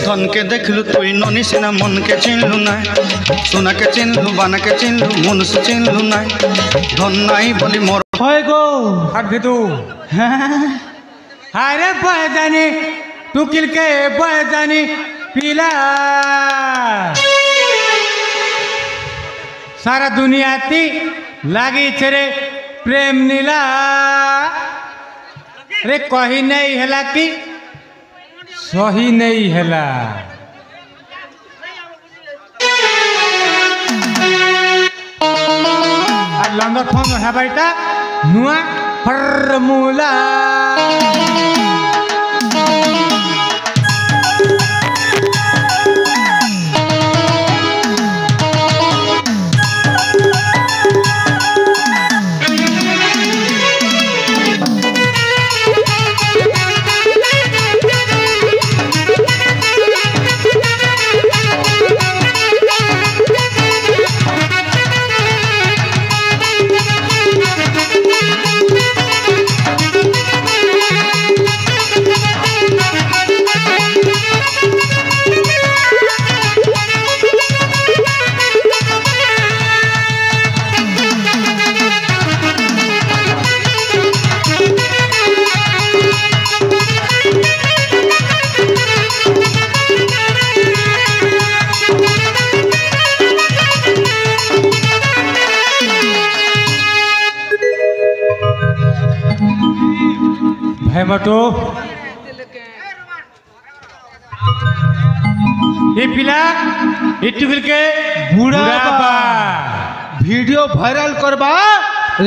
धन के देखलू तुई ननी सिना मन के चिन्हलू ना सोना के चिन्हलू बाना के चिन्हलू मनुष्य चिन्हलू ना धन नाई बोली मोर होय गो हट भितू हाय रे बहदानी तू किलके बहदानी पीला सारा दुनिया ती लागी छरे प्रेम नीला रे कही नहीं हैला कि सही नहीं हैला लंदर फोन है बेटा नुआ फॉर्मूला बटो ये पिला इटुल के बूढ़ा वीडियो वायरल करबा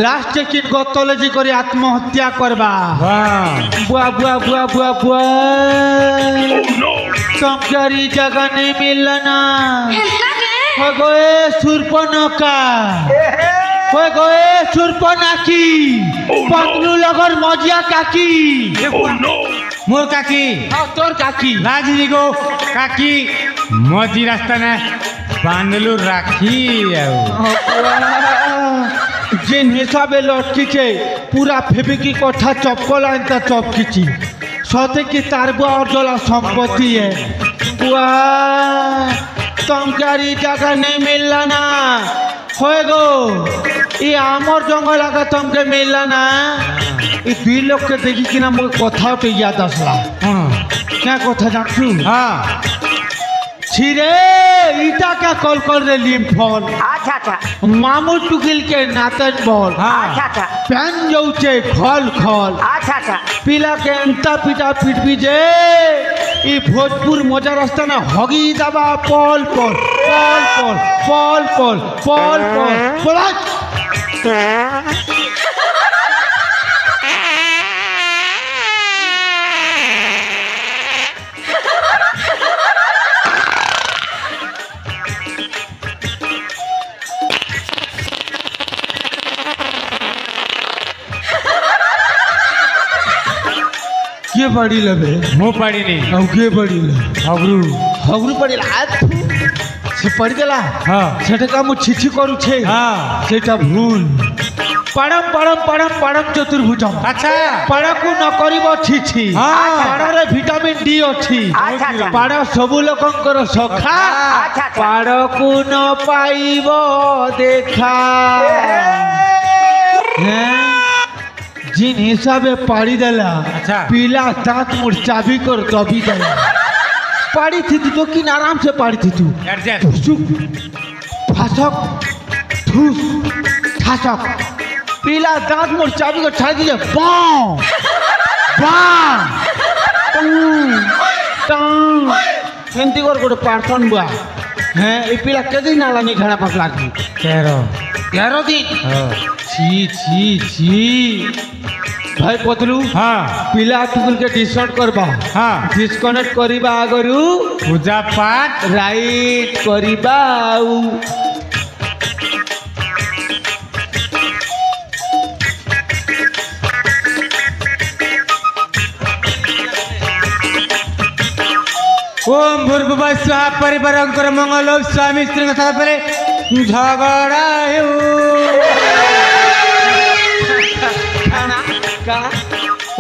लास्ट किन गतोलॉजी करी आत्महत्या करबा बुआ बुआ बुआ बुआ बुआ तुमरी जगह नहीं मिलना हो गए सुरपनका हो गए सुरपनाकी पतलू लगन मजिया काकी मोर काकी तोर काकी राजी गो काकी मजी रास्ता ने बांधलू राखी जिन हिसाबे लटकी के पूरा फेबिकी कथा चप्पल आनता चपकी सते की तार बुआ और जला संपत्ति है बुआ तुमरी जगह नहीं मिलना ना होए गो ये आमर जंगल आगे तुमके मिलला ना ये दुई लोग के देखी कि ना मुझे कथा तो याद आसला क्या कथा जानसु हाँ छिरे इटा क्या कॉल कर रे लिम फोन अच्छा अच्छा मामू टुकिल के नातन बोल अच्छा अच्छा पैन जाऊचे खल खल अच्छा अच्छा पिला के अंता पिटा पिट भी जे ये भोजपुर मजा रास्ता ना हगी दबा Paul Paul Paul Paul Paul Paul Paul Paul के बड़ी लबे मो पड़ी नहीं औ के बड़ी ल हगरू हगरू पड़ी लात से पड़ी देला हां सेटा का मु छिछि करू छे हां सेटा भूल पड़म पड़म पड़म पड़म चतुर्भुजम अच्छा पड़कू न करिवो छिछि हां पड़रे विटामिन डी अछि अच्छा पड़ सबु लोकंकर सखा अच्छा पड़कू न पाइबो देखा हैं जिन हिसाबे पाड़ी देला अच्छा पीला दांत मुड़ चाबी कर दबी देला पाड़ी थी तू तो किन आराम से पाड़ी थी तू एडजस्ट चुप फासक ठूस ठासक पीला दांत मोर चाबी को छाड़ दीजिए बाँ बाँ टांग केंती कर गोटे पार्थन बुआ हैं ए पीला के दिन नाला नहीं घड़ा पास लागी 13 दिन छी छी छी भाई पतलू हाँ पिला टुकुल के डिस्कनेक्ट करबा हाँ डिस्कनेक्ट करिबा आगरु पूजा पाठ राइट करिबा आउ ओम भूर्भुवः स्वः परिवारंकर मंगल स्वामी स्त्री के साथ पहले झगड़ा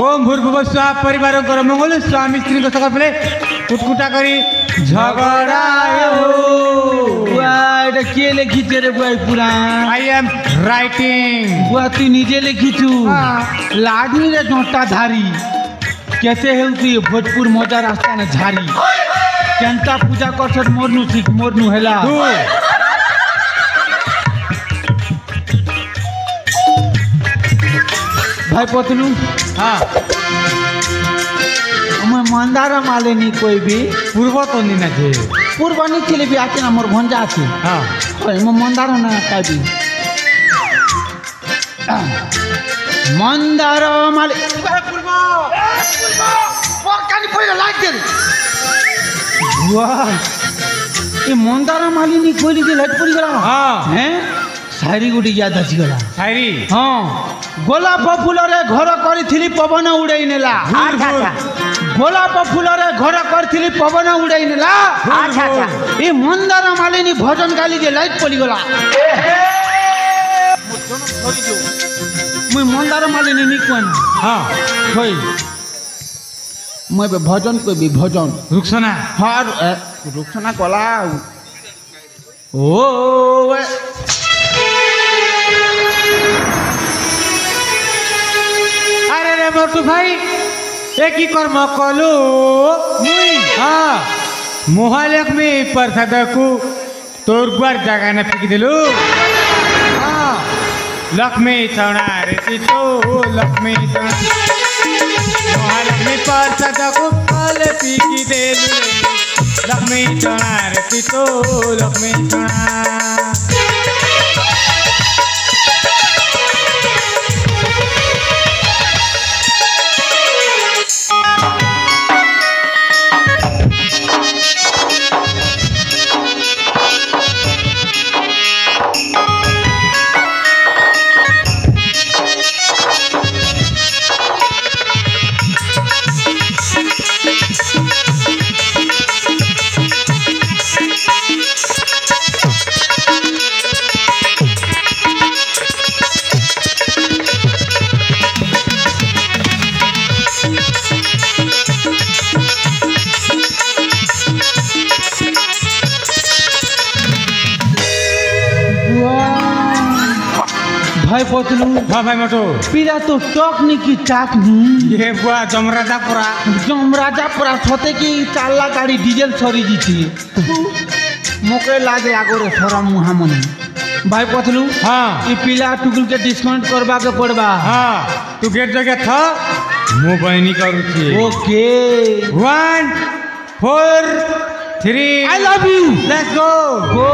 ओम भूर्भुवः स्वः परिवारंकर मंगल स्वामी स्त्री के साथ पहले कुटकुटा करी झगड़ा बुआ এটা কে লিখিছে রে বুয়া পুরা आई एम राइटिंग बुआ तू নিজে লিখিছু লাগনি রে জটা ধারি কেতে হেউতি ভোজপুর মজা রাস্তা না ঝারি কেনতা পূজা করছত মোরনু ঠিক মোরনু হেলা भाई पतलू हाँ मैं मंदार माले नहीं कोई भी पूर्व तो नहीं ना थे पूर्व नहीं थे भी आते ना मोर भंजा आते हाँ मैं मंदार ना का भी मंदार माले पूर्व कानी पड़े लाग दे वाह ये मंदार माली नहीं कोई के लट पड़ी गला हाँ हैं शायरी गुडी याद आछि गला शायरी हाँ गोलाप फूलरे घर करी पवन उड़ाई नेला गोलाप फूलरे घर करी पवन उड़ाई नेला ये मंदार मालिनी भजन गाली जे लाइट पड़ी गला मुई मंदार मालिनी नहीं कहन हाँ होई मैं भजन को भी भजन रुकसना हाँ रुकसना गला ओ अरे रे मोटू भाई एक ही कर्म कलु मुई हाँ महालक्ष्मी प्रसाद को तोर गुआर जगह ने फेंक दिलु हाँ लक्ष्मी चौड़ा रे तो लक्ष्मी चौड़ा महालक्ष्मी प्रसाद को फल फेंक दिलु लक्ष्मी चौड़ा रे तो लक्ष्मी चौड़ा भाई पतलू हाँ भाई मोटू पीला तो टॉक नहीं की चाक नहीं ये बुआ जमराजापुरा छोटे की चाला गाड़ी डीजल सरी जी थी मोके लागे आगोरे सरम मुहामनी भाई पतलू हाँ ये पीला टुकुल के डिस्काउंट करवा के पड़वा हाँ तू गेट जगह था मु बहनी करू थी okay 1 4 3 I love you let's go go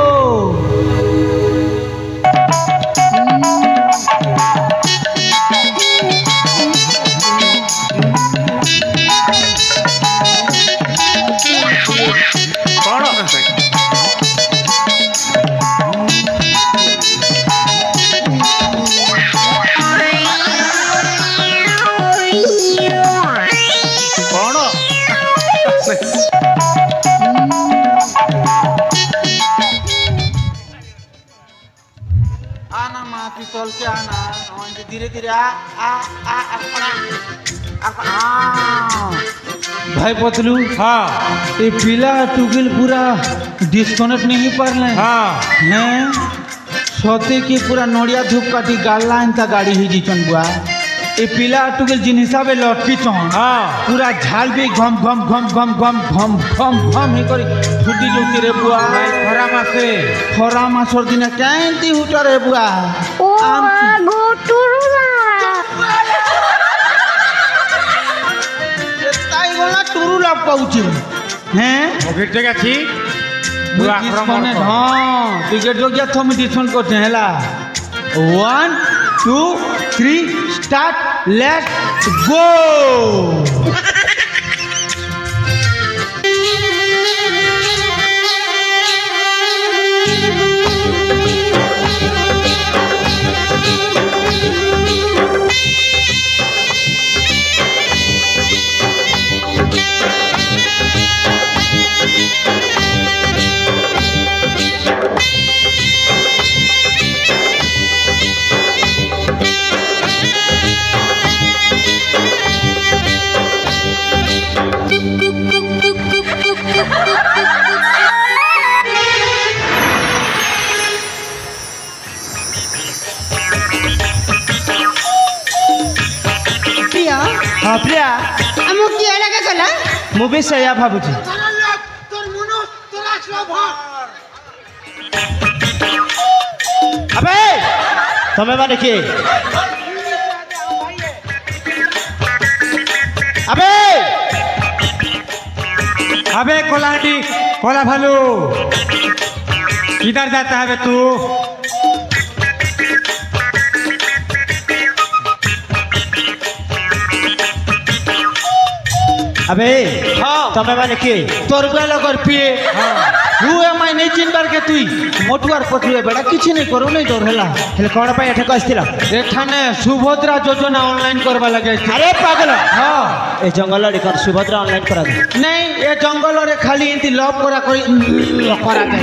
आना माँ पितल के आना धीरे धीरे भाई पतलू हाँ ये पीला टुकिल पूरा डिस्कनेक्ट नहीं पार हाँ हैं सोते की पूरा नड़िया धूप काटी गाला इनता गाड़ी ही जीचन बुआ ये पिला टुगल जिन हिसाबे लटकी चन हाँ पूरा झाल भी घम घम घम घम घम घम घम घम ही करी फुटी जाउती रे बुआ खरा मासे खरा मासर दिन केंती हुटा रे बुआ ओ गोटुरुला ताई गला टुरु लाग पाउची हैं ओके जगह छी तू मुझ आक्रमण जिसने कर। हाँ टिकट जो क्या थम डिस्काउंट करते हैं ला 1 2 3 स्टार्ट लेट्स गो प्रिया हाँ प्रिया আমো কি লাগা গলা मुझे सया भाबुजी अबे तुम्हें माने की अबे अबे कोलाटी कोला भालू किधर जाता है बे तू अबे हाँ तुम्हें माने की तोर बेला कर पिए हुए मैं नहीं चिन बार के तुई मोटुआर पटुए बेड़ा किछि नहीं करू नहीं तोर हला हेले कौन पाई एठे कस्तिला एठाने सुभद्रा योजना ऑनलाइन करवा लगे छी। अरे पागल हाँ ए जंगल रे कर सुभद्रा ऑनलाइन करा दे नहीं ये जंगल रे खाली इंती लव करा दे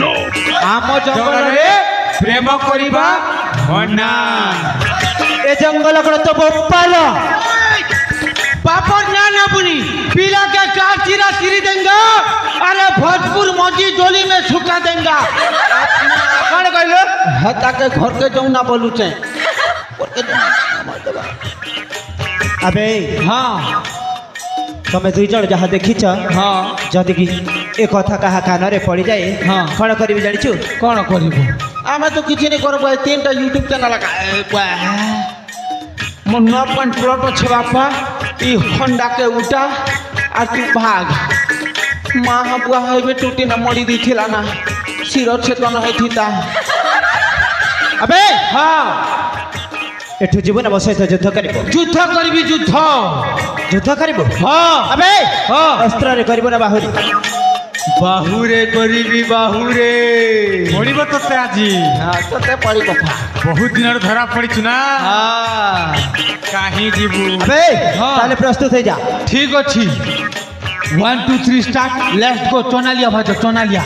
आम जंगल रे प्रेम करिबा मना ए जंगल कर तो बोपालो पापड़ ना ना बुनी पीला के चार चिरा सिरी देंगे अरे भोजपुर मौजी डोली में सुखा देंगे कौन कहलो हता के घर के जाऊ ना बोलू चे अबे हाँ तमे दुई जण जहाँ देखिछ हाँ जदि कि ए कथा कहा कान रे पड़ी जाए हाँ। कौन करिबि जानिछु कौन करिबो आमे तो किछि नहीं करबो तीनटा यूट्यूब चैनल लगा मोर नौ पॉइंट प्लॉट अच्छे बापा ई होंडा के उठा और तू भाग माँ बुआ है टूटी ना मरी दी थिला ना सिर छेदन है थीता अबे हाँ एठु जीवन अब सहित युद्ध करिबो युद्ध करबी युद्ध युद्ध करिबो हाँ अबे हाँ अस्त्र रे करिबो ना बाहुरी बाहुरे करबी बाहुरे पड़िबो तते आजी हाँ तो ते पड़ी कथा बहुत दिन धरा पड़िछु ना हाँ काहे जीबू अबे हाँ। ताले प्रस्तुत हो जा ठीक अच्छी 1 2 3 स्टार्ट लेट्स गो चोनालिया भाजो चोनालिया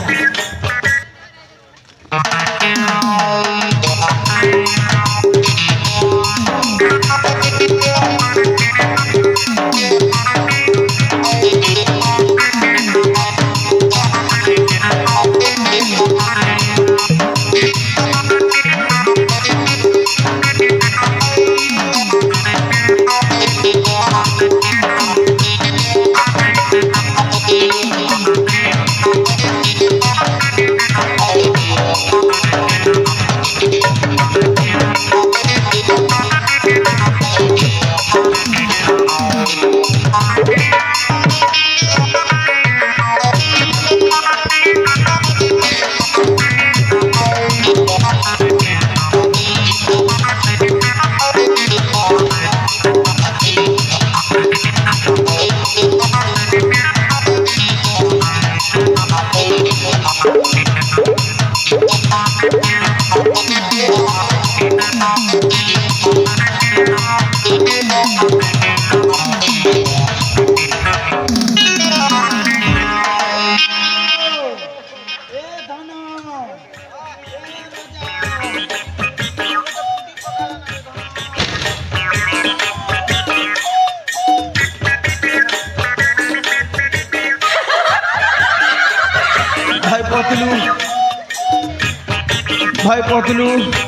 भाई पतलू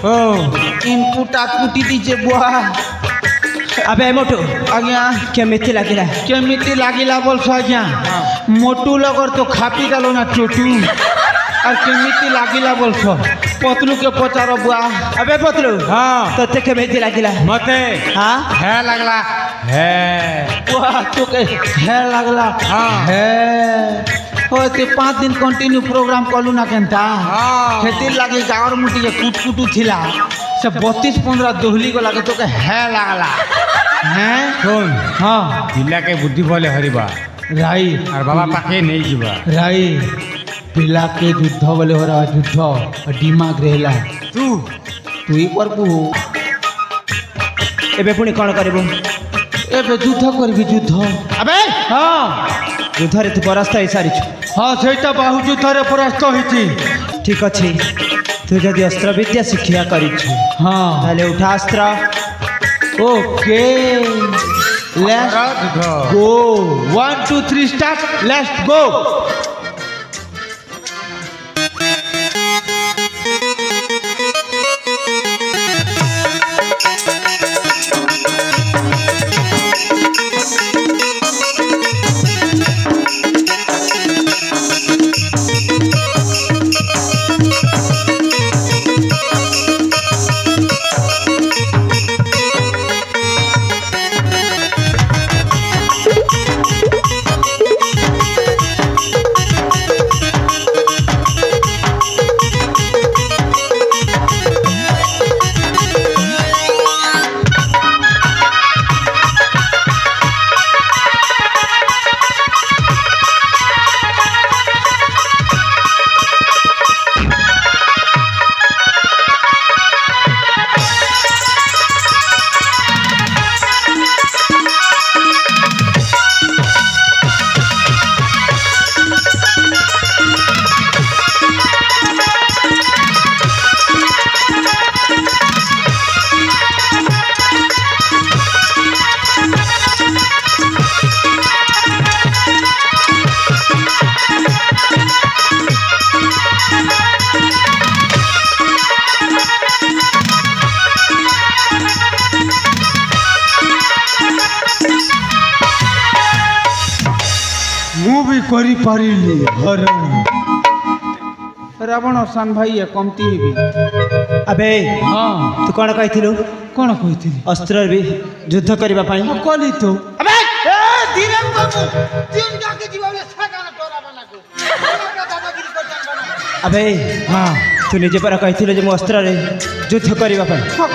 ओ इनपुटा कुटी दीजिए बुआ अबे मोटू आज्ञा केमिति लागिला केमिति लागिला बोलछ आज्ञा मोटू लगोर तो खापी डालो ना चोटू और केमिति लागिला बोलछ पतलू के पचारो बुआ अबे पतलू हाँ तोते केमिति लागिला मते हाँ है लगला है बुआ तो के है लागला हाँ। है होते 5 दिन कंटिन्यू प्रोग्राम कलू ना केनता हाँ। खेती लागे गावर मुटी के कुटकुटू थिला से 32-15 दोहली को लागे तो के है लागला हैं सुन हाँ पिला के बुद्धि बोले हरिबा राई और बाबा पाके नहीं जीवा राई पिला के युद्ध बोले हो रहा युद्ध और दिमाग रहला तू ही करबू एबे पुणी कौन करिबो एबे युद्ध करबी युद्ध अबे हाँ युद्धरे तू परास्त होई सारिछु हाँ सेटा बाहु युद्धरे परास्त होइछि ठीक अछि तू जदि अस्त्र विद्या शिक्षा करिछु हाँ ताले उठा अस्त्र okay let's go 1 2 3 start let's go करी पारिली हरण रावण सान भाई कमती हेबी अबे हाँ तू कौन कही कौन कही अस्त्र भी युद्ध करने कली तो अबे धीरे बाबू तीन जाके जीवाले सागा ना डरा बना को दादागिरी कर बना अबे हाँ तू निजे पर कही जे मो अस्त्र रे युद्ध करने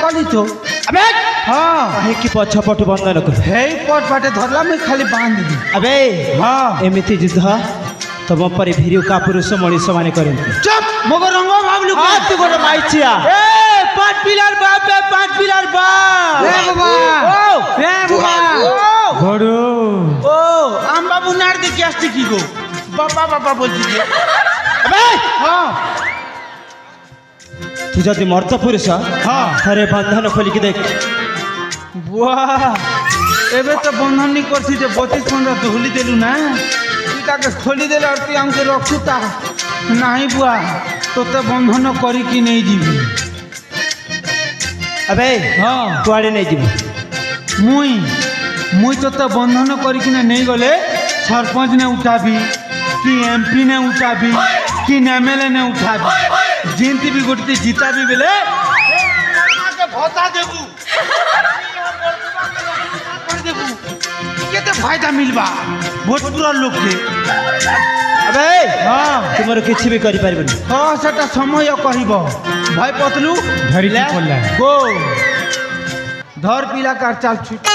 कली तो अबे हाँ काहे कि पछ पट बंधन कर हे पट पाटे धरला में खाली बांध दी अबे हाँ एमिति युद्ध तम पर भीरू का पुरुष मनीष माने करते चुप मगर रंग भाबलु तू गोटे माइचिया ए पांच पिलर बाप बे पांच पिलर बाप ए बाबा ए बाबा घोड़ो ओ आम बाबू नार दे क्या की गो बाबा बाबा बोल दीजिए अबे हाँ तू जदि मर्द पुरुष हाँ थरे बंधन खोलिक देख वाह एबे तो बंधन नहीं करसी जे 32-15 दोहली देलु ना तू के खोली देले और तू हमके रखुता नहीं बुआ तो बंधन करी कि नहीं जीवी अबे हाँ कुआड़े नहीं जीव मुई तो बंधन करी नहीं गले सरपंच ने उठाबी कि एमपी ने उठाबी कि एमएलए ने उठाबी जिनती भी गोटी जीता भी बेले भत्ता देबू केते फायदा मिलबा भोजपुरा लोग के अबे हाँ तुमर किछि भी करि परबनी हाँ सेटा समय कहब भाई पतलू धरी की पड़ला गो धर पीला कार चाल छुट